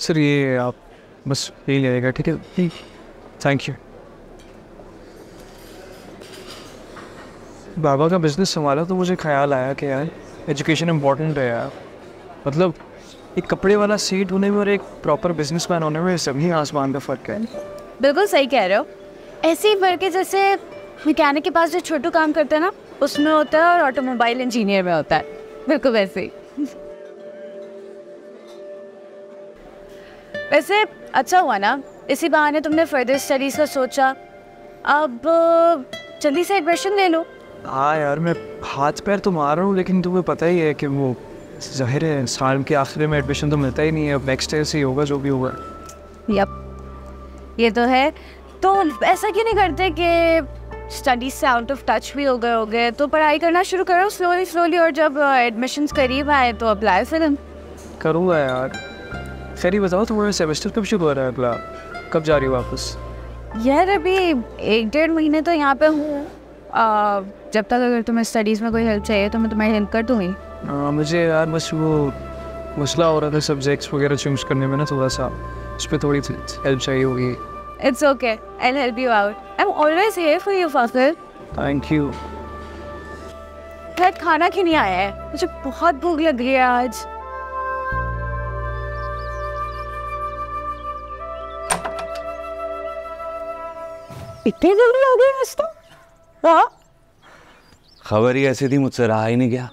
Sir ये आप बस यही ले लेगा, ठीक है? Thank you. बाबा का बिजनेस संभाला तो मुझे ख्याल आया कि यार एजुकेशन इम्पोर्टेंट है यार। मतलब एक कपड़े वाला सेठ होने में और एक प्रॉपर बिजनेसमैन होने में सभी आसमान का फ़र्क है। बिल्कुल सही कह रहे हो। ऐसे ही फर्क है जैसे मैकेनिक के पास जो छोटू काम करता है ना उसमें होता है और ऑटोमोबाइल इंजीनियर में होता है, बिल्कुल वैसे ही। वैसे अच्छा हुआ ना, इसी बहाने तुमने फर्दर स्टडीज का सोचा। अब जल्दी से एडमिशन ले लो। हाँ यार, मैं हाथ पैर तो मार रहा हूँ, लेकिन तुम्हें पता ही है कि वो ज़ाहिर है साल के आखिर में एडमिशन तो मिलता ही नहीं है। अब नेक्स्ट ईयर से ही होगा जो भी होगा। यप, ये तो है। तो ऐसा क्यों नहीं करते कि स्टडीज से आउट ऑफ टच भी हो गए तो पढ़ाई करना शुरू करो स्लोली स्लोली, और जब एडमिशन्स करीब आए तो अप्लाई फिर करूँगा यार। खैर ये बताओ, तुम्हारा सेमेस्टर कब शुरू हो रहा है अगला? कब जा रही हो वापस? यार अभी 1-1.5 महीने तो यहाँ पे हूँ। जब तक अगर तुम्हें स्टडीज़ में कोई हेल्प चाहिए तो मैं तुम्हारी हेल्प कर दूँगी। मुझे यार बस वो मसला हो रहा था सब्जेक्ट्स वगैरह चूज करने में ना, थोड़ा सा उस पर थोड़ी हेल्प चाहिए होगी। It's okay, I will help you out. I am always here for you Faasil. Thank you. खैर खाना क्यों नहीं आया है? मुझे बहुत भूख लग रही है आज। इतनी जल्दी आ गई नाश्ता? हाँ, खबर ही ऐसी थी, मुझसे रहा ही नहीं गया।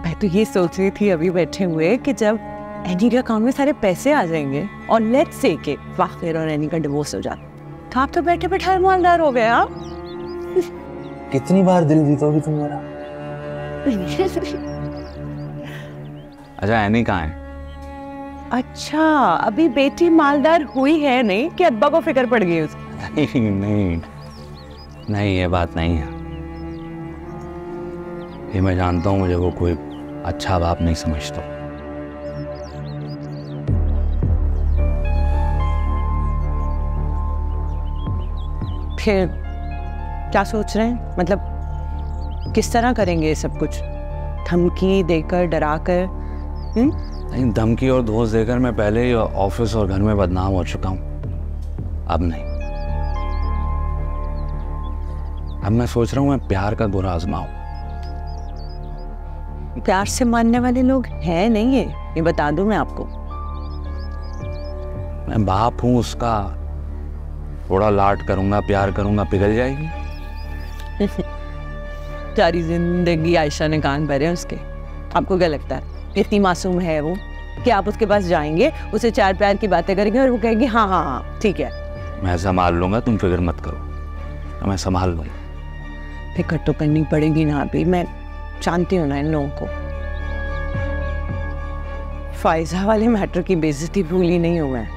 मैं तो ये सोच रही थी अभी बैठे हुए कि जब एनी के अकाउंट में सारे पैसे आ जाएंगे और लेट्स से के फाखिर और एनी का डिवोर्स हो जाता तो आप तो बैठे बैठे मालदार हो गए। हाँ, कितनी बार दिल जीतोगी तुम मेरा? अच्छा एनी कहाँ है? अच्छा, अभी बेटी मालदार हुई है नहीं कि अब्बा को फिक्र पड़ गई उसकी? नहीं नहीं नहीं, ये बात नहीं है। ये मैं जानता हूँ, मुझे वो कोई अच्छा बाप नहीं समझता। फिर क्या सोच रहे हैं? मतलब किस तरह करेंगे ये सब कुछ? धमकी देकर, डरा कर? नहीं, धमकी और दोष देकर मैं पहले ही ऑफिस और घर में बदनाम हो चुका हूँ। अब नहीं। अब मैं सोच रहा हूँ मैं प्यार का बुरा आजमाऊं। प्यार से मानने वाले लोग हैं नहीं है, ये बता दूं मैं आपको। मैं बाप हूँ उसका, थोड़ा लाड करूंगा, प्यार करूंगा, पिघल जाएगी। सारी जिंदगी आयशा ने कान भरे उसके। आपको क्या लगता है इतनी मासूम है वो कि आप उसके पास जाएंगे, उसे चार प्यार की बातें करेंगे और वो कहेगी हाँ हाँ हाँ ठीक है? मैं संभाल लूंगा, तुम फिक्र मत करो, तो मैं संभाल लूंगा। फिक्र तो करनी पड़ेगी ना, अभी मैं जानती हूँ ना इन लोगों को। फायजा वाले मैटर की बेइज्जती भूली नहीं हूँ मैं।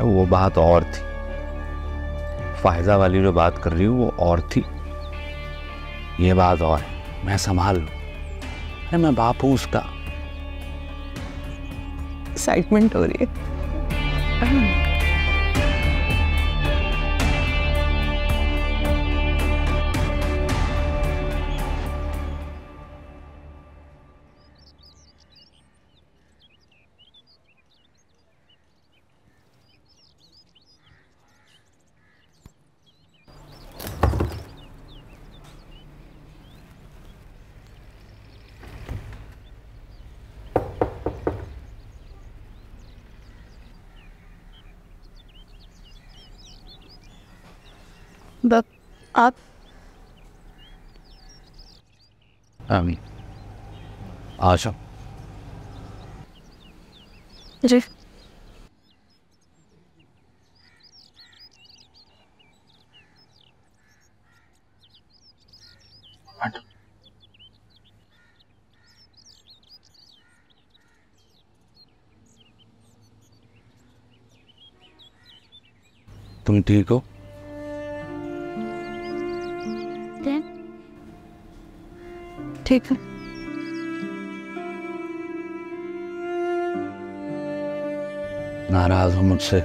वो बात और थी, फायजा वाली जो बात कर रही हूँ वो और थी, ये बात और है। मैं संभाल लूँ, अरे मैं बाप हूँ उसका। एक्साइटमेंट हो रही है। आप आमीन। आशा जी तुम ठीक हो? ठीक है। नाराज हो मुझसे?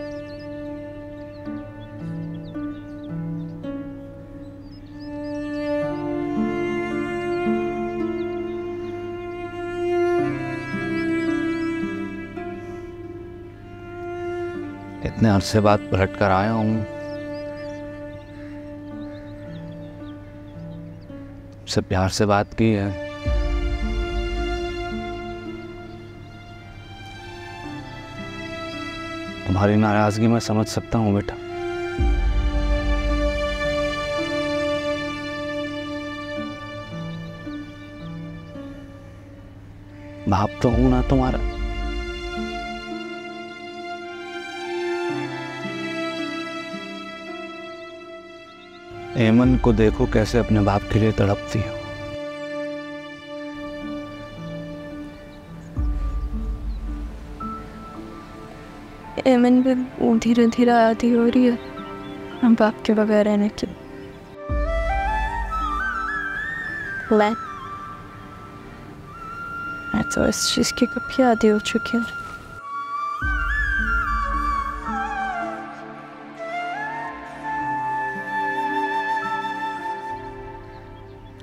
इतने अरसे बाद पलट कर आया हूँ, से प्यार से बात की है। तुम्हारी नाराजगी मैं समझ सकता हूँ बेटा, बाप तो हूं ना तुम्हारा। एमन को देखो कैसे अपने बाप के लिए तड़पती हो। एमन भी धीरे धीरे आती हो रही है हम बाप के बगैर रहने की। मैं तो इस चीज़ की कभी आदी हो चुकी हूँ।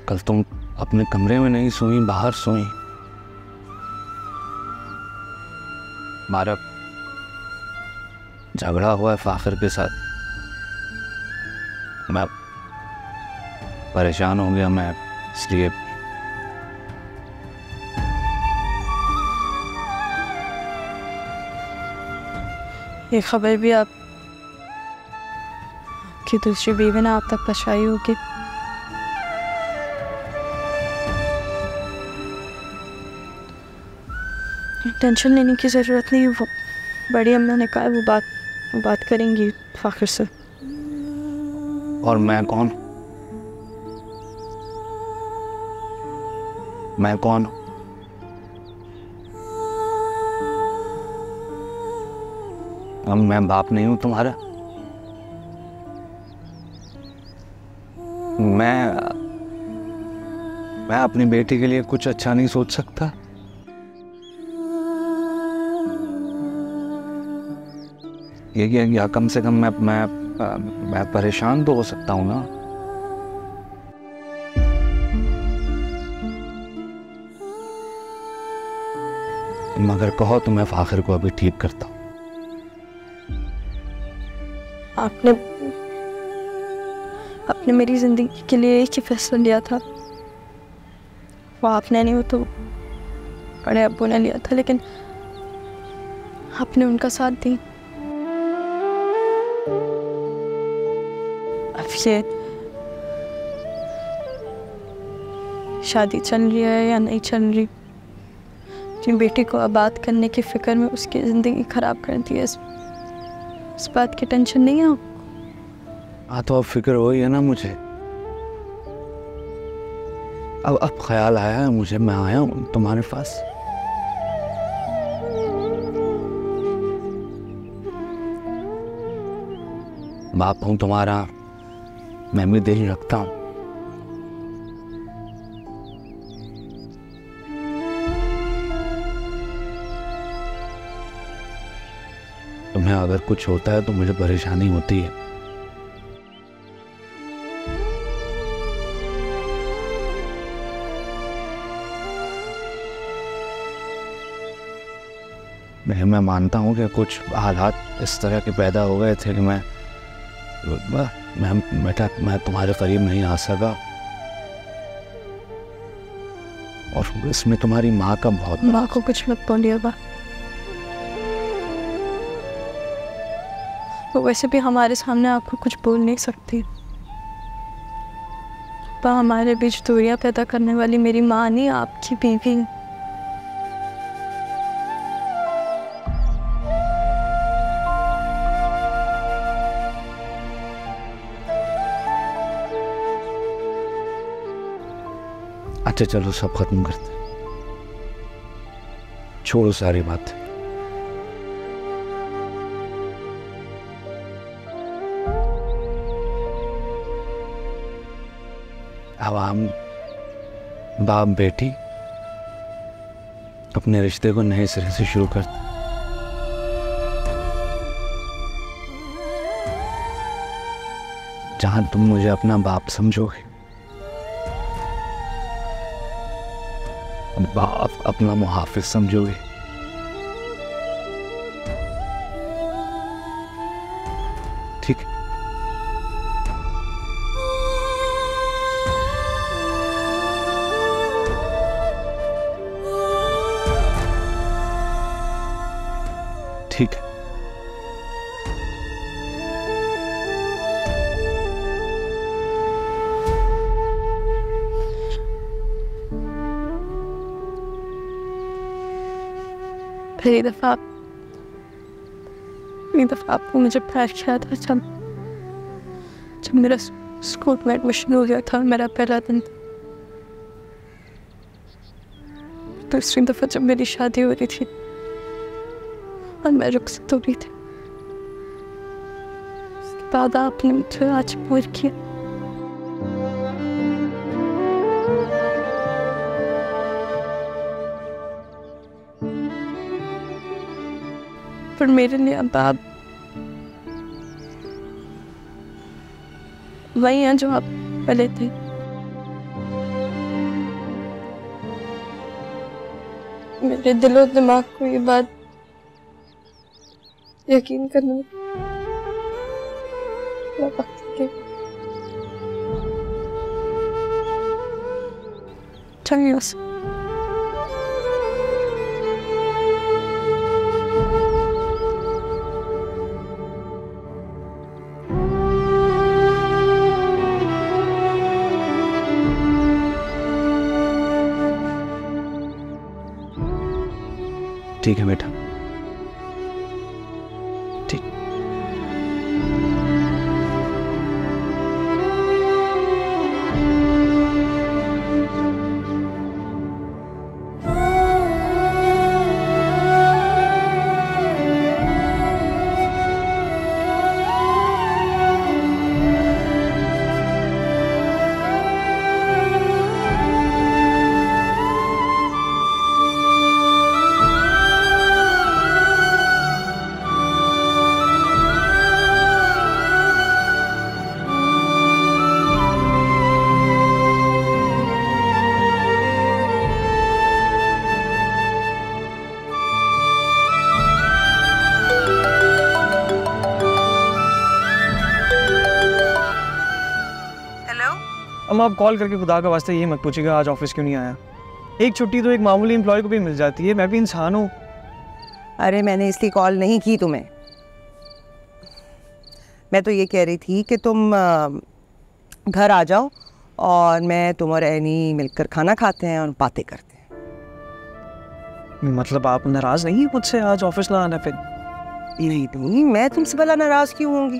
कल तुम अपने कमरे में नहीं सोई, बाहर सोई। हमारा झगड़ा हुआ है फाखिर के साथ, मैं परेशान हो गया, मैं इसलिए ये खबर भी आप कि दूसरी बीवी ने आप तक पहुंचाई होगी। टेंशन लेने की ज़रूरत नहीं, वो बड़ी अम्मा ने कहा वो बात करेंगी फाखिर से। और मैं कौन? मैं कौन हूं? अब मैं बाप नहीं हूं तुम्हारा? मैं अपनी बेटी के लिए कुछ अच्छा नहीं सोच सकता? या कम से कम मैं परेशान तो हो सकता हूं ना। मगर कहो तो मैं फाखिर को अभी ठीक करता हूं। आपने मेरी जिंदगी के लिए एक ही फैसला लिया था, वो आपने नहीं, वो तो बड़े अब्बू ने लिया था, लेकिन आपने उनका साथ दी। अब ये शादी चल रही है या नहीं चल रही, अपनी बेटी को आबाद करने की फिक्र में उसकी ज़िंदगी ख़राब कर दी है, इस बात की टेंशन नहीं है आपको? हाँ तो अब फिक्र हो ही है ना मुझे। अब ख्याल आया है मुझे, मैं आया हूँ तुम्हारे पास। बाप हूँ तुम्हारा, मैं भी दिल रखता हूँ। तुम्हें अगर कुछ होता है तो मुझे परेशानी होती है। मैं मानता हूँ कि कुछ हालात इस तरह के पैदा हो गए थे कि मैं तुम्हारे करीब नहीं आ सका, और इसमें तुम्हारी माँ का बहुत। माँ को कुछ मत बोलिए बा, वो वैसे भी हमारे सामने आपको कुछ बोल नहीं सकती। बा, हमारे बीच दूरियां पैदा करने वाली मेरी माँ नहीं, आपकी बीवी। अच्छा चलो सब खत्म करते, छोड़ो सारी बात। अब हम बाप बेटी अपने रिश्ते को नए सिरे से शुरू करते। जहां तुम मुझे अपना बाप समझोगे, बाप अपना मुहाफिज समझोगे, ठीक है। पहली दफा आपको मुझे प्यार किया था जब मेरा स्कूल में एडमिशन हो गया था और मेरा पहला दिन था। दूसरी दफा जब मेरी शादी हो रही थी और मैं रुखसत हो रही थी, उसके बाद आपने मुझे आज मजबूर किया। पर मेरे लिए अब आप वही हैं जो आप पहले थे। मेरे दिलो दिमाग को ये बात यकीन करना वक्त के चाहिए। ठीक है बेटा, ठीक। अब आप कॉल करके खुदा का वास्ते ये मत पूछिएगा आज ऑफिस क्यों नहीं आया। एक छुट्टी तो एक मामूली एम्प्लॉय को भी मिल जाती है, मैं भी इंसान हूँ। अरे मैंने इसलिए कॉल नहीं की तुम्हें, मैं तो ये कह रही थी कि तुम घर आ जाओ और मैं तुम और एनी मिलकर खाना खाते हैं और बातें करते हैं। मतलब आप नाराज नहीं है मुझसे आज ऑफिस ना आना? फिर नहीं, मैं तुमसे भला नाराज क्यों होंगी?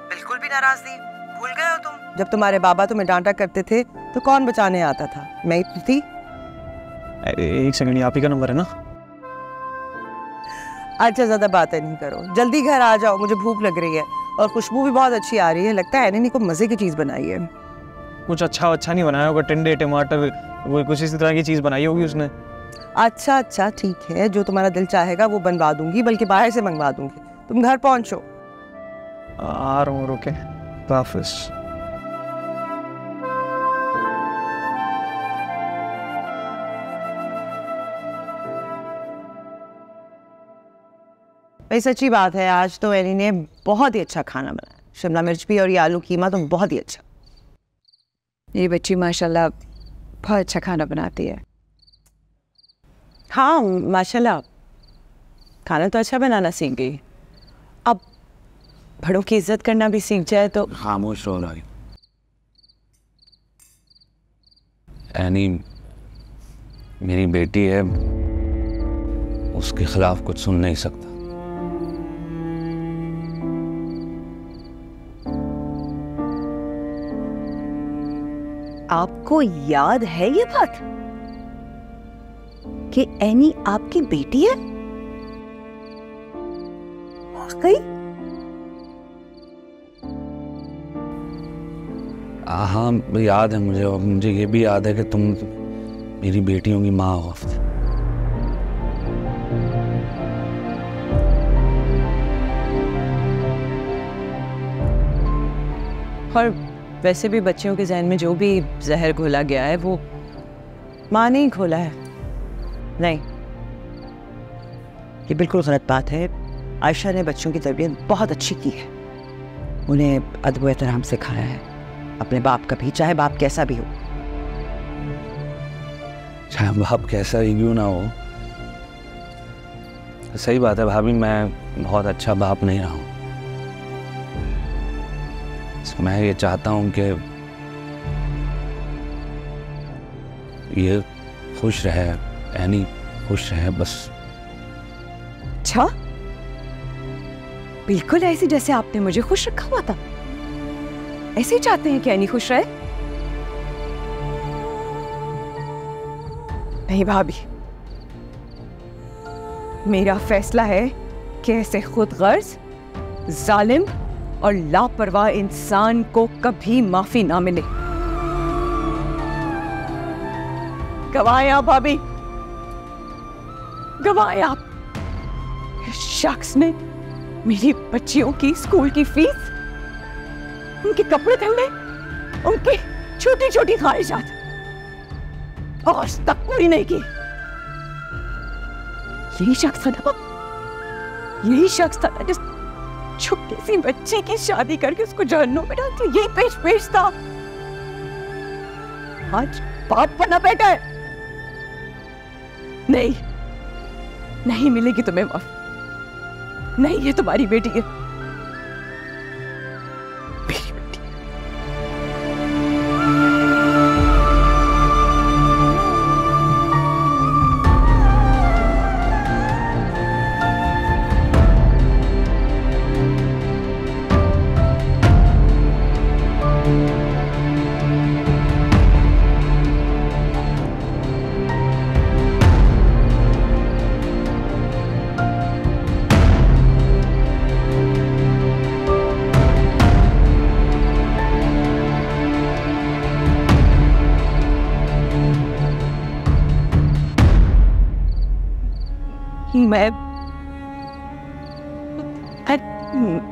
बिल्कुल भी नाराज नहीं। भूल गए हो तुम जब तुम्हारे बाबा तुम्हें डांटा करते थे तो कौन बचाने आता था? मैं ही थी। एक सेकंड, आप ही का नंबर है ना? अच्छा ज्यादा बातें नहीं करो, जल्दी घर आ जाओ, मुझे भूख लग रही है और खुशबू भी बहुत अच्छी आ रही है। लगता है एनी को मजे की चीज बनाई है। कुछ अच्छा नहीं बनाया होगा, टिंडे टमाटर वो कुछ इसी तरह की चीज बनाई होगी उसने। अच्छा ठीक है, जो तुम्हारा दिल चाहेगा वो बनवा दूंगी, बल्कि बाहर से मंगवा दूंगी। तुम घर पहुंचो। आ रहा हूँ, रुके। वापस भाई सच्ची बात है, आज तो एनी ने बहुत ही अच्छा खाना बनाया। शिमला मिर्च भी और ये आलू कीमा तो बहुत ही अच्छा। ये बच्ची माशाल्लाह बहुत अच्छा खाना बनाती है। हाँ माशाल्लाह, खाना तो अच्छा बनाना सीख गई। अब बड़ों की इज्जत करना भी सीख जाए तो। खामोश रहो रागी। एनी मेरी बेटी है, उसके खिलाफ कुछ सुन नहीं सकता। आपको याद है ये बात कि एनी आपकी बेटी है? वाकई? हाँ याद है मुझे, और मुझे ये भी याद है कि तुम मेरी बेटियों की माँ हो। और वैसे भी बच्चियों के जहन में जो भी जहर घोला गया है वो माँ ने ही घोला है। नहीं, ये बिल्कुल गलत बात है। आयशा ने बच्चों की तरबियत बहुत अच्छी की है, उन्हें अदब व एहतराम सिखाया है, अपने बाप का भी, चाहे बाप कैसा भी हो। चाहे बाप कैसा ही क्यों ना हो, सही बात है भाभी, मैं बहुत अच्छा बाप नहीं रहा हूँ। मैं ये चाहता हूँ कि ये खुश रहे, एनी खुश रहे बस। अच्छा, बिल्कुल ऐसे जैसे आपने मुझे खुश रखा हुआ था, ऐसे ही चाहते हैं कि एनी खुश रहे? नहीं भाभी, मेरा फैसला है कि ऐसे खुदगर्ज, जालिम और लापरवाह इंसान को कभी माफी ना मिले। गवाएं आप भाभी, गवाएं आप। इस शख्स ने मेरी बच्चियों की स्कूल की फीस, उनके कपड़े धुलने, उनकी छोटी छोटी ख्वाहिशात आज तक पूरी नहीं की। यही शख्स था ना, यही शख्स था जिस छोटी सी बच्ची की शादी करके उसको जहन्नुम में डाल दिया। यही पेश था। आज बाप बना बैठा है। नहीं, नहीं मिलेगी तुम्हें माफी। नहीं, ये तुम्हारी बेटी है, मेरी बेटी।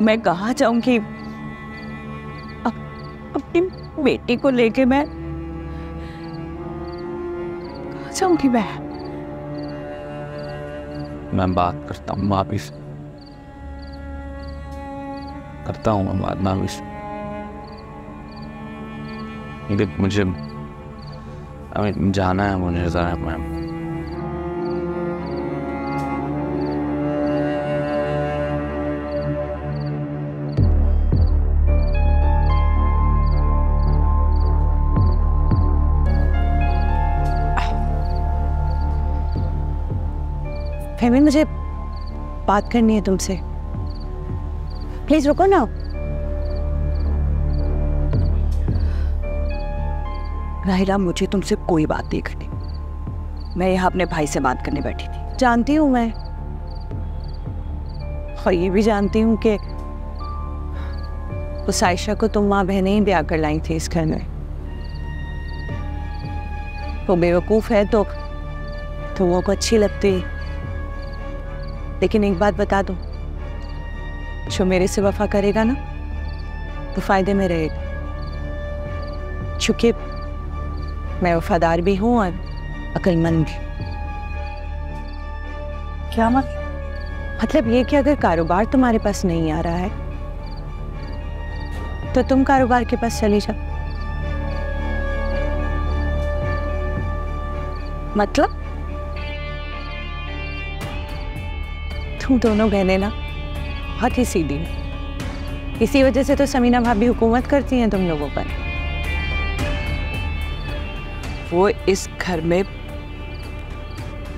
मैं कहाँ जाऊंगी अपनी बेटी को लेके? मैं कहाँ जाऊंगी? मैं बात करता हूँ भाभी से, करता हूँ मैं बात भाभी से। मुझे जाना है, मुझे जरा मैं फेमिन, मुझे बात करनी है तुमसे। प्लीज रुको ना। राहिला, मुझे तुमसे कोई बात नहीं करनी। मैं यहाँ अपने भाई से बात करने बैठी थी। जानती हूँ मैं, और ये भी जानती हूँ कि उस आयशा को तुम माँ बहनें ही ब्याह कर लाई थी इस घर में। वो बेवकूफ़ है तो वो को अच्छी लगती। लेकिन एक बात बता दो, जो मेरे से वफा करेगा ना तो फायदे में रहेगा, क्योंकि मैं वफादार भी हूं और अक्लमंद भी। क्या मतलब ये कि अगर कारोबार तुम्हारे पास नहीं आ रहा है तो तुम कारोबार के पास चली जाओ। मतलब तुम दोनों बहनें ना बहुत ही सीधी हो। इसी वजह से तो समीना भाभी हुकूमत करती हैं तुम लोगों पर। वो इस घर में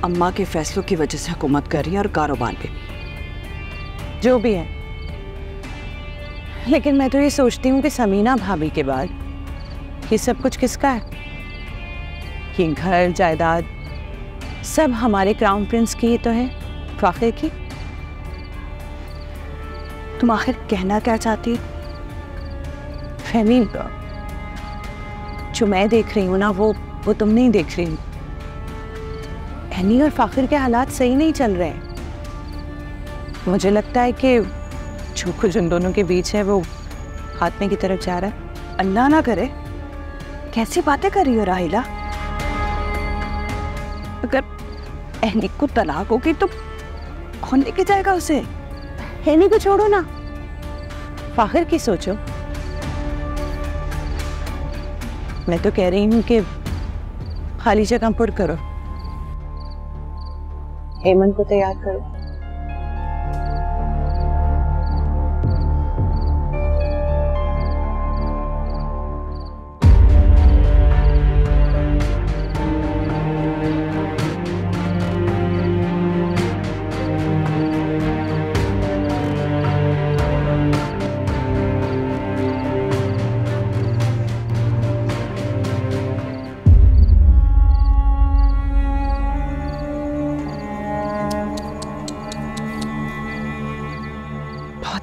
अम्मा के फैसलों की वजह से हुकूमत कर रही है और कारोबार पे जो भी है। लेकिन मैं तो ये सोचती हूँ कि समीना भाभी के बाद ये सब कुछ किसका है? ये घर जायदाद सब हमारे क्राउन प्रिंस की ही तो है, फाखिर की। तुम आखिर कहना क्या चाहती हो? फहमीन, जो मैं देख रही हूँ ना वो तुम नहीं देख रही। एनी और फाखिर के हालात सही नहीं चल रहे हैं। मुझे लगता है कि जो कुछ उन दोनों के बीच है वो खात्मे की तरफ जा रहा है। अल्लाह ना करे, कैसी बातें कर रही हो राहिला? अगर एनी को तलाक होगी तो कौन लेके जाएगा उसे? एनी को छोड़ो ना, फाखिर की सोचो। मैं तो कह रही हूँ कि खाली जगह पुर करो, हेमंत को तैयार करो,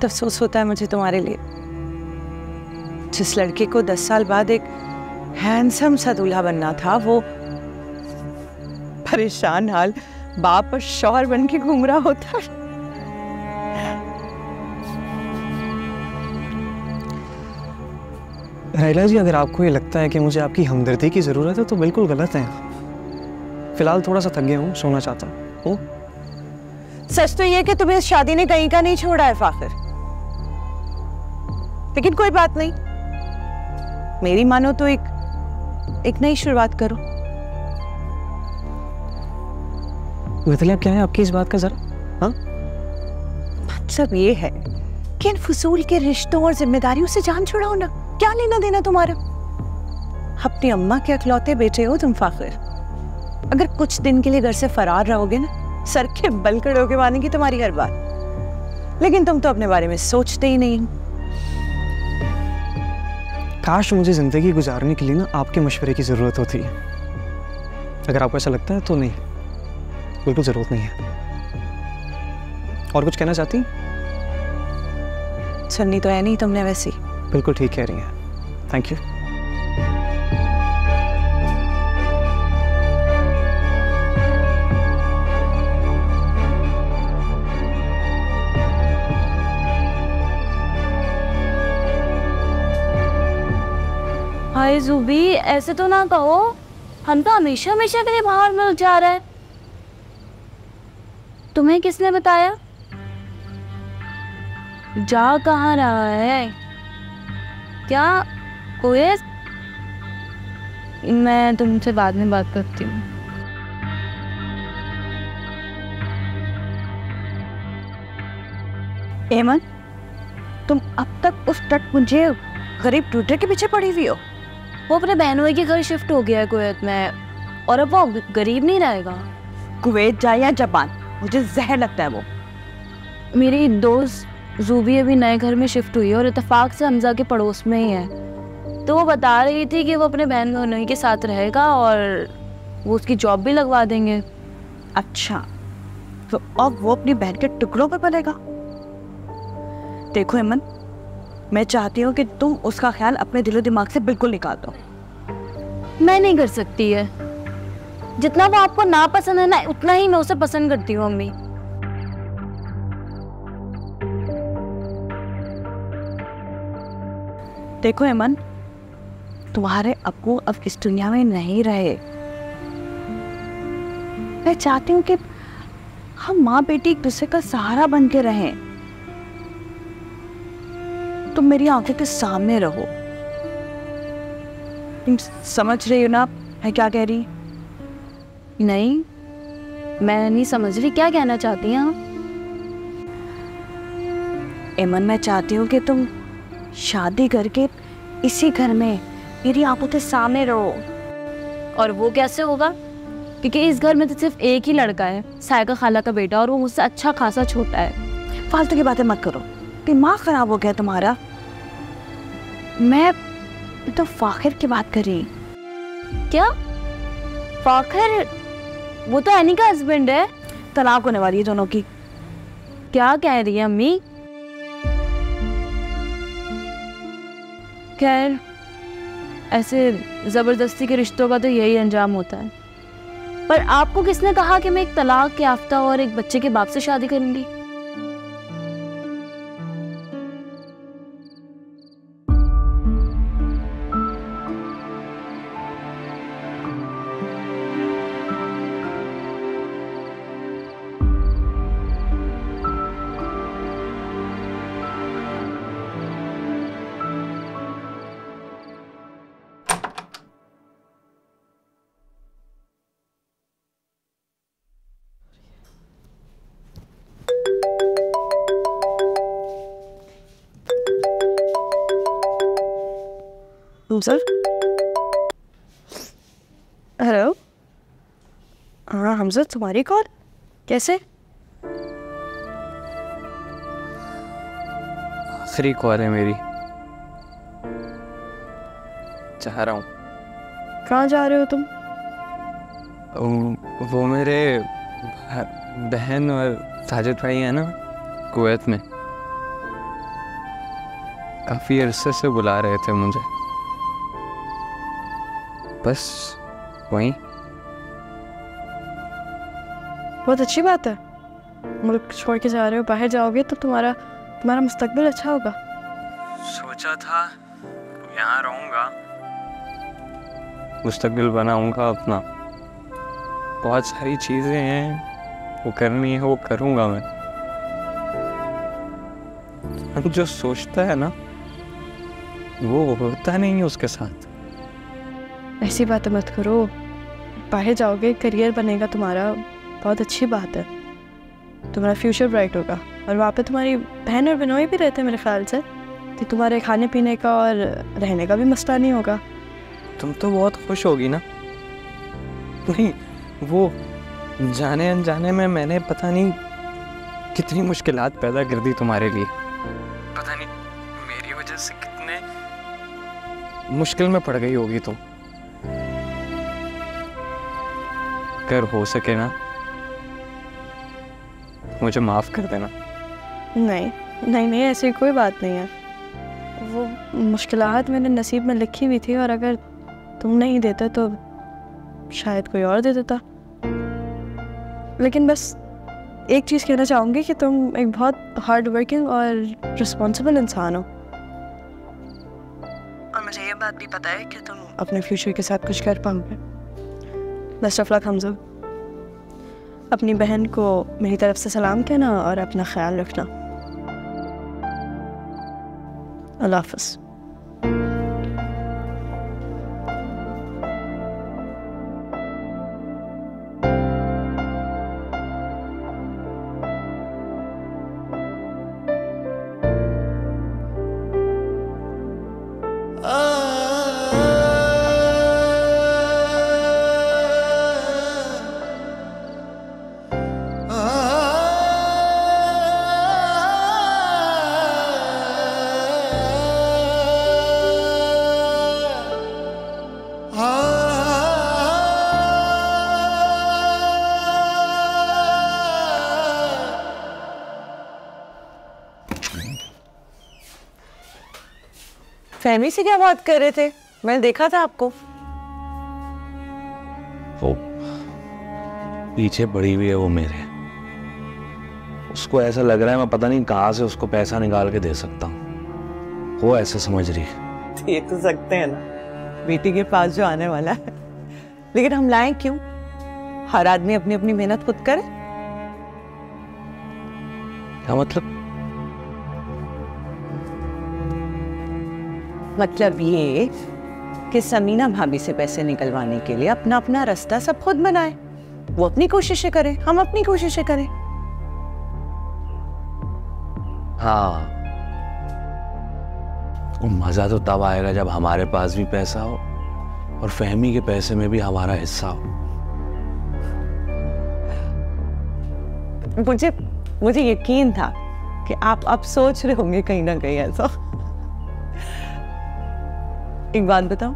बहुत अफसोस होता है मुझे तुम्हारे लिए। जिस लड़के को 10 साल बाद एक हैंडसम सा दूल्हा बनना था, वो परेशान हाल बाप और शौहर बन के घूम रहा होता। राइला जी, अगर आपको ये लगता है कि मुझे आपकी हमदर्दी की ज़रूरत है तो बिल्कुल गलत है। फिलहाल थोड़ा सा थक गया हूँ, सोना चाहता हूँ। सच तो ये कि तुम्हें इस शादी ने कहीं का नहीं छोड़ा है फाखिर, लेकिन कोई बात नहीं, मेरी मानो तो एक नई शुरुआत करो। मतलब क्या है आपकी इस बात का जरा? हाँ, मतलब ये है कि इन फजूल के रिश्तों और जिम्मेदारियों से जान छुड़ाओ ना। क्या लेना देना तुम्हारा? अपनी अम्मा के अकलौते बेटे हो तुम फाखिर। अगर कुछ दिन के लिए घर से फरार रहोगे ना, सर के बल खड़े के मानेगी तुम्हारी हर बात। लेकिन तुम तो अपने बारे में सोचते ही नहीं हो। काश मुझे जिंदगी गुजारने के लिए ना आपके मशवरे की जरूरत होती है। अगर आपको ऐसा लगता है तो नहीं, बिल्कुल जरूरत नहीं है। और कुछ कहना चाहती? सुननी तो है नहीं तुमने वैसी। बिल्कुल ठीक कह रही हैं, थैंक यू। हाय ज़ुबी, ऐसे तो ना कहो, हम तो हमेशा हमेशा के लिए बाहर मिल जा रहा है। तुम्हें किसने बताया? जा कहाँ रहा है? क्या कोई? मैं तुमसे बाद में बात करती हूँ। एमन, तुम अब तक उस टटपुंजे गरीब टूटे के पीछे पड़ी हुई हो? वो अपने बहनों के घर शिफ्ट हो गया है कुवैत में, और अब वो गरीब नहीं रहेगा। कुवैत जाए या जापान, मुझे जहर लगता है वो। मेरी दोस्त ज़ुबी अभी नए घर में शिफ्ट हुई है और इत्तेफाक से हमजा के पड़ोस में ही है। तो वो बता रही थी कि वो अपने बहन भाइयों के साथ रहेगा और वो उसकी जॉब भी लगवा देंगे। अच्छा, तो अब वो अपनी बहन के टुकड़ों पर पलेगा? देखो हेमन, मैं चाहती हूँ कि तुम उसका ख्याल अपने दिलो दिमाग से बिल्कुल निकाल दो। मैं नहीं कर सकती है। जितना वो आपको ना पसंद है ना, उतना ही मैं उसे पसंद करती हूँ अम्मी। देखो हेमन, तुम्हारे अब्बू अब इस दुनिया में नहीं रहे। मैं चाहती हूँ कि हम माँ बेटी एक दूसरे का सहारा बन के रहें। तुम मेरी आंखों के सामने रहो। तुम समझ रही हो ना मैं क्या कह रही? नहीं, मैं नहीं समझ रही, क्या कहना चाहती हैं आप? एमन, मैं चाहती हूँ कि तुम शादी करके इसी घर में मेरी आंखों के सामने रहो। और वो कैसे होगा? क्योंकि इस घर में तो सिर्फ एक ही लड़का है, सायका खाला का बेटा, और वो मुझसे अच्छा खासा छोटा है। फालतू की बातें मत करो, दिमाग खराब हो गया तुम्हारा। मैं तो फाखिर की बात कर रही। क्या? फाखिर? वो तो एनी का हस्बैंड है। तलाक होने वाली है दोनों की। क्या कह रही है अम्मी? खैर, ऐसे जबरदस्ती के रिश्तों का तो यही अंजाम होता है। पर आपको किसने कहा कि मैं एक तलाक याफ्ता और एक बच्चे के बाप से शादी करूंगी? Sir, hello. हाँ हमजा, तुम्हारी कॉल कैसे? आखिरी कॉल है मेरी, चाह रहा हूँ। कहाँ जा रहे हो तुम? वो मेरे बहन और साजिद भाई है ना कुवैत में, काफ़ी अरसे से बुला रहे थे मुझे, बस वहीं। बहुत अच्छी बात है, मुल्क छोड़ के जा रहे हो, बाहर जाओगे तो तुम्हारा मुस्तकबिल अच्छा होगा। सोचा था यहाँ रहूँगा, मुस्तकबिल बनाऊँगा अपना, बहुत सारी चीज़ें हैं वो करनी है, वो करूँगा मैं। जो सोचता है ना वो होता नहीं है उसके साथ। ऐसी बातें मत करो, बाहर जाओगे करियर बनेगा तुम्हारा, बहुत अच्छी बात है, तुम्हारा फ्यूचर ब्राइट होगा। और वहाँ पे तुम्हारी बहन और बिनोई भी रहते हैं मेरे ख्याल से, तो तुम्हारे खाने पीने का और रहने का भी मसला नहीं होगा। तुम तो बहुत खुश होगी ना। नहीं, वो जाने अनजाने में मैंने पता नहीं कितनी मुश्किलात पैदा कर दी तुम्हारे लिए, पता नहीं मेरी वजह से कितने मुश्किल में पड़ गई होगी तुम। अगर हो सके ना मुझे माफ़ कर देना। नहीं नहीं नहीं, ऐसी कोई बात नहीं है, वो मुश्किलात मेरे नसीब में लिखी हुई थी, और अगर तुम नहीं देते तो शायद कोई और दे देता। लेकिन बस एक चीज़ कहना चाहूँगी कि तुम एक बहुत हार्ड वर्किंग और रिस्पॉन्सिबल इंसान हो, और मुझे ये बात भी पता है कि तुम अपने फ्यूचर के साथ कुछ कर पाओगे। Best of luck Hamza. अपनी बहन को मेरी तरफ से सलाम कहना और अपना ख्याल रखना। अल्लाह हाफ़िज़। फैमिली से क्या बात कर रहे थे? मैंने देखा था आपको। वो पीछे पड़ी हुई है वो मेरे, उसको ऐसा लग रहा है मैं पता नहीं कहाँ से उसको पैसा निकाल के दे सकता हूँ, वो ऐसे समझ रही है। दे तो सकते हैं ना, बेटी के पास जो आने वाला है, लेकिन हम लाएं क्यों? हर आदमी अपनी अपनी मेहनत खुद करे। क्या मतलब? मतलब ये कि समीना भाभी से पैसे निकलवाने के लिए अपना अपना रास्ता सब खुद बनाए। वो अपनी कोशिशें करें, हम अपनी कोशिशें करें। हाँ, वो मजा तो तब आएगा जब हमारे पास भी पैसा हो और फहमी के पैसे में भी हमारा हिस्सा हो। मुझे यकीन था कि आप अब सोच रहे होंगे कहीं ना कहीं ऐसा। एक बात बताऊं,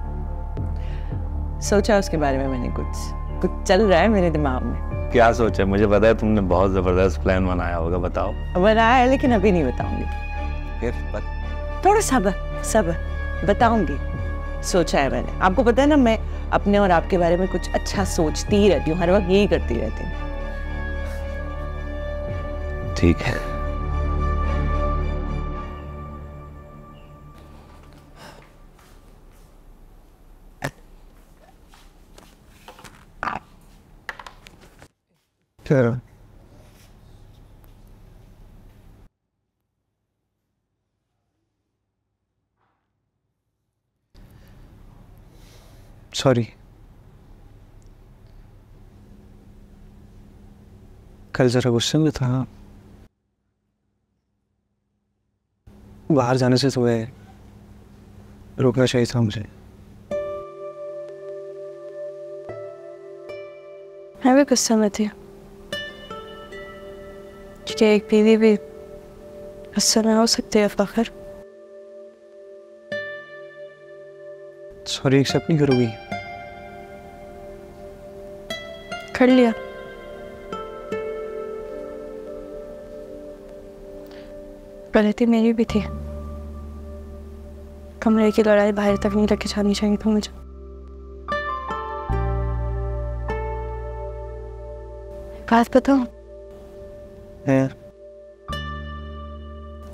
सोचा उसके बारे में मैंने, कुछ चल रहा है मेरे दिमाग में। क्या सोचा? मुझे पता है तुमने बहुत जबरदस्त प्लान बनाया होगा, बताओ। बनाया है लेकिन अभी नहीं बताऊंगी। फिर थोड़ा सब्र, बताऊंगी। सोचा है मैंने, आपको पता है ना, मैं अपने और आपके बारे में कुछ अच्छा सोचती ही रहती हूँ, हर वक्त यही करती रहती हूँ। ठीक है। सॉरी, कल जरा गुस्से में था, बाहर जाने से तुम्हें रोकना चाहिए था मुझे। मैं भी गुस्से में थी, क्योंकि एक बीवी भी गुस्से में हो सकती है फखर। सॉरी एक्सेप्ट नहीं करोगी? कर लिया। गलती मेरी भी थी, कमरे की लड़ाई बाहर तक नहीं लेके जानी चाहिए था मुझे। बात बताओ,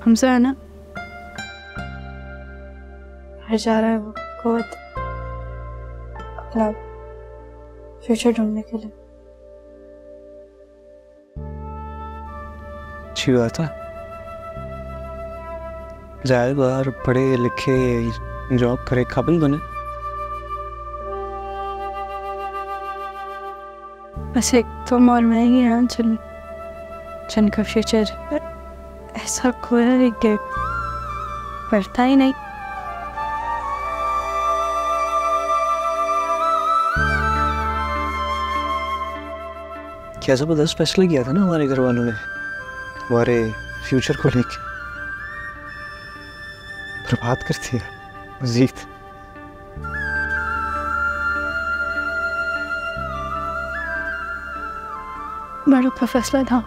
हमसे है ना बाहर जा रहा है वो कुवैत अपना फ्यूचर ढूंढने के लिए। अच्छी बात है, जाए बाहर, पढ़े लिखे, जॉब करे, काबिल बने। बस एक तुम और मैं ही हैं जिनका फ्यूचर ऐसा खोया है कि पढ़ता ही नहीं। क्या जबरदस्त फैसला किया था ना हमारे घर वालों ने हमारे फ्यूचर को लेके। बर्बाद कर दिया मजीद। बड़ों का फैसला था,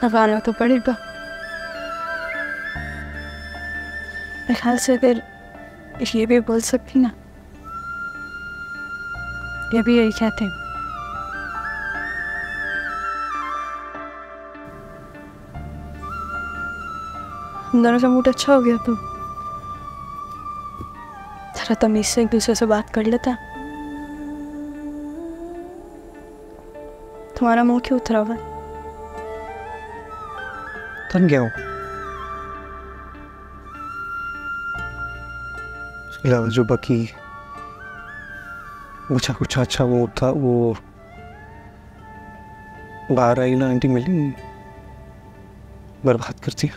अब आना तो पड़ेगा। मेरे ख्याल से फिर ये भी बोल सकती ना, ये भी यही कहते हैं। हम दोनों का मूड अच्छा हो गया तो जरा तमीज से एक दूसरे से बात कर लेता। तुम्हारा मुंह क्यों उतरा हुआ? तन गया हूँ। इसके अलावा जो बाकी कुछ अच्छा वो था, वो बाहर आई ना आंटी मिली, बर्बाद कर दिया।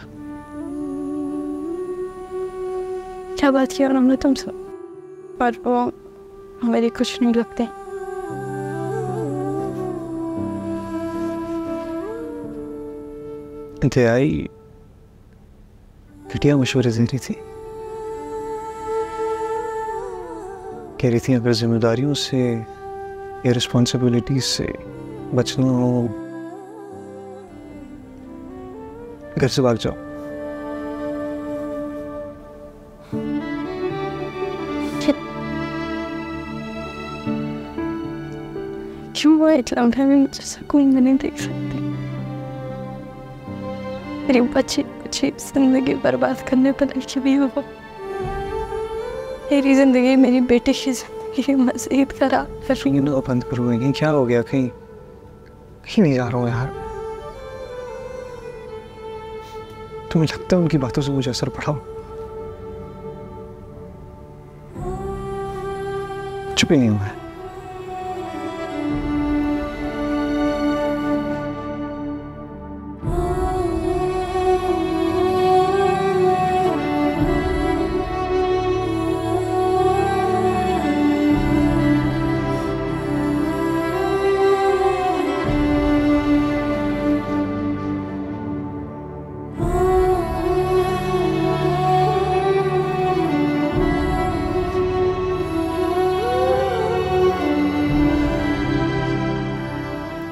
क्या बात किया उन्होंने तुमसे? पर वो मेरे कुछ नहीं लगते। इंतहाई घटिया मशवरे दे रही थी, कह रही थी अगर जिम्मेदारियों से या रिस्पॉन्सिबिलिटीज से बचना हो घर से भाग जाओ। क्यों वो एक लम्हे में मुझे सुकून में नहीं देख सकती? मेरी बच्ची जिंदगी बर्बाद करने पर लगी भी हो। मेरी जिंदगी, मेरी बेटी की जिंदगी मजीद खराब कर रही है। ना बंद करो, कहीं क्या हो गया? कहीं कहीं नहीं जा रहा हूँ यार। तुम्हें लगता है उनकी बातों से मुझे असर पड़ा हो? चुप ही नहीं हुआ है।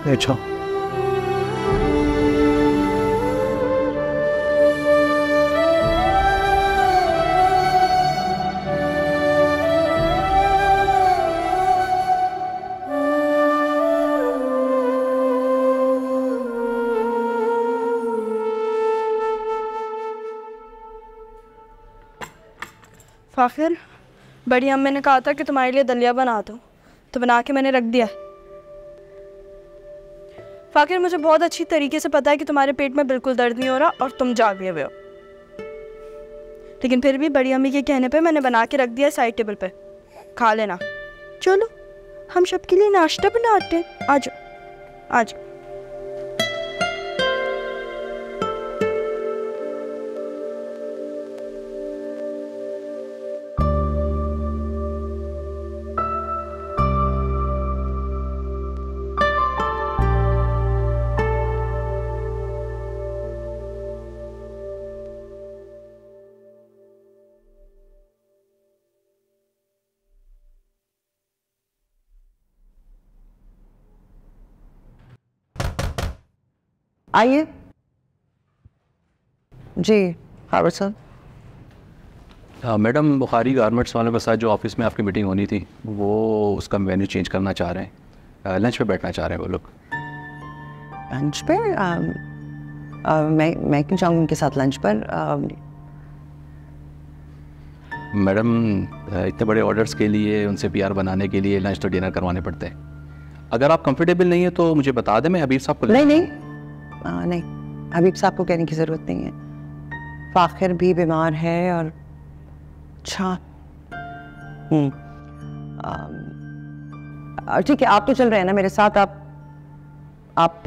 अच्छा फाखिर, बड़ी अम्मी ने कहा था कि तुम्हारे लिए दलिया बना दो, तो बना के मैंने रख दिया। फाखिर, मुझे बहुत अच्छी तरीके से पता है कि तुम्हारे पेट में बिल्कुल दर्द नहीं हो रहा और तुम जागे हुए हो, लेकिन फिर भी बड़ी अम्मी के कहने पे मैंने बना के रख दिया साइड टेबल पे, खा लेना। चलो हम सबके लिए नाश्ता बनाते हैं, आ जाओ आ जाओ। आइए जी Harvard sir. Madam Bukhari garments वालों के साथ जो ऑफिस में आपकी मीटिंग होनी थी वो उसका मेन्यू चेंज करना चाह रहे हैं, लंच पे बैठना चाह रहे हैं वो लोग। लंच पर मैं क्यों जाऊँ उनके साथ लंच पर? मैडम इतने बड़े ऑर्डर्स के लिए उनसे पीआर बनाने के लिए लंच तो डिनर करवाने पड़ते हैं। अगर आप कंफर्टेबल नहीं है तो मुझे बता दें, मैं हबीब साहब को नहीं, हबीब साहब को कहने की ज़रूरत नहीं है। फ़ाखिर भी बीमार है और अच्छा ठीक है, आप तो चल रहे हैं ना मेरे साथ। आप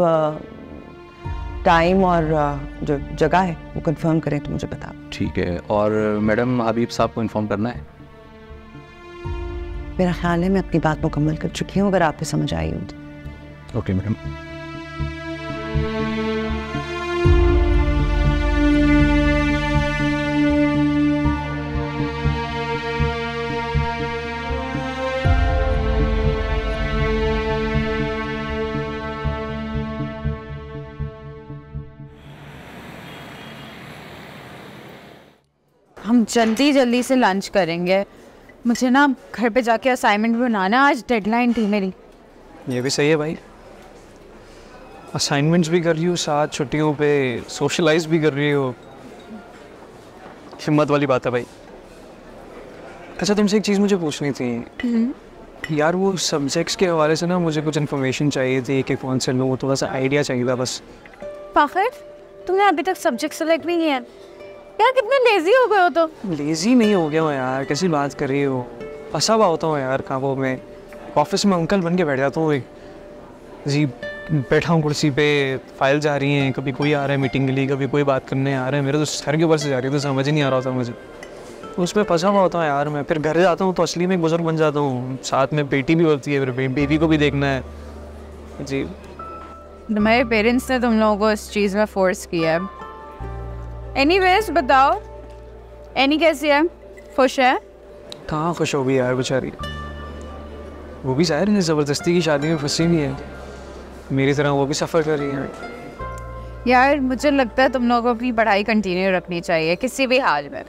टाइम और जो जगह है वो कंफर्म करें तो मुझे बता। ठीक है। और मैडम हबीब साहब को इन्फॉर्म करना है? मेरा ख्याल है मैं अपनी बात मुकम्मल कर चुकी हूँ, अगर आपको समझ आई हो तो। Okay madam. हम जल्दी से लंच करेंगे, मुझे ना घर पे जाके असाइनमेंट बनाना, आज डेडलाइन थी मेरी। ये भी सही है भाई, असाइनमेंट्स भी कर रही हो, साथ छुट्टियों पे सोशलाइज भी कर रही हो, हिम्मत वाली बात है भाई। अच्छा तुमसे एक चीज़ मुझे पूछनी थी यार, वो सब्जेक्ट्स के हवाले से ना मुझे कुछ इन्फॉर्मेशन चाहिए थी कि कौन से लो, थोड़ा सा आइडिया चाहिए था बस। फ़ाखिर तुमने अभी तक सब्जेक्ट सेलेक्ट भी नहीं है यार, कितने लेजी हो गए हो। तो लेजी नहीं हो गया हो यार, कैसी बात कर रही हो, फंसा हुआ होता हूँ यार कामों में। ऑफिस में अंकल बन के बैठ जाता हूँ जी, बैठा हूँ कुर्सी पे, फाइल जा रही हैं, कभी कोई आ रहा है मीटिंग के लिए, कभी कोई बात करने आ रहा है, मेरे तो सर के ऊपर से जा रही है, तो समझ ही नहीं आ रहा था मुझे, उसमें फंसा हुआ होता हूँ यार मैं। फिर घर जाता हूँ तो असली में एक बुजुर्ग बन जाता हूँ, साथ में बेटी भी होती है, फिर बेबी को भी देखना है जी। तुम्हारे पेरेंट्स ने तुम लोगों को इस चीज़ में फोर्स किया है। एनीवेज बताओ, एनी कैसी है, खुश है? कहाँ खुश होगी यार बेचारी, वो भी शायद इन्हें ज़बरदस्ती की शादी में फंसी हुई है, मेरी तरह वो भी सफ़र कर रही है। यार मुझे लगता है तुम लोगों को अपनी पढ़ाई कंटिन्यू रखनी चाहिए किसी भी हाल में,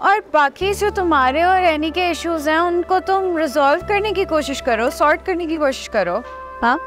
और बाकी जो तुम्हारे और एनी के इश्यूज हैं उनको तुम रिजॉल्व करने की कोशिश करो, सॉर्ट करने की कोशिश करो। हाँ